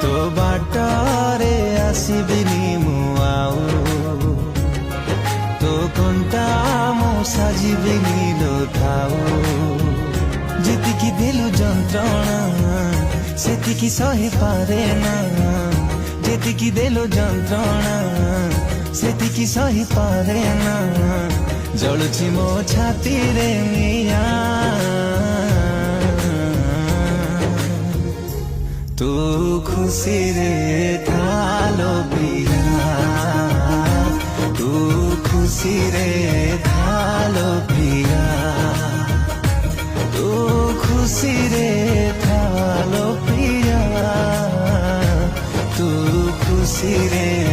तो बाटरे आसबिनी मु आउ तो कंटा मो साजिबिनी लो थाउ जेतिकी देलु जंत्रणा सेतिकी सही पारे ना जेतिकी देलु जंत्रणा सेतिकी सही पारे ना जलुची मो छाती रे मिया तू खुशी रे थालो पिया तू खुशी रे थालो पिया तू खुशी रे थालो पिया तू खुशी रे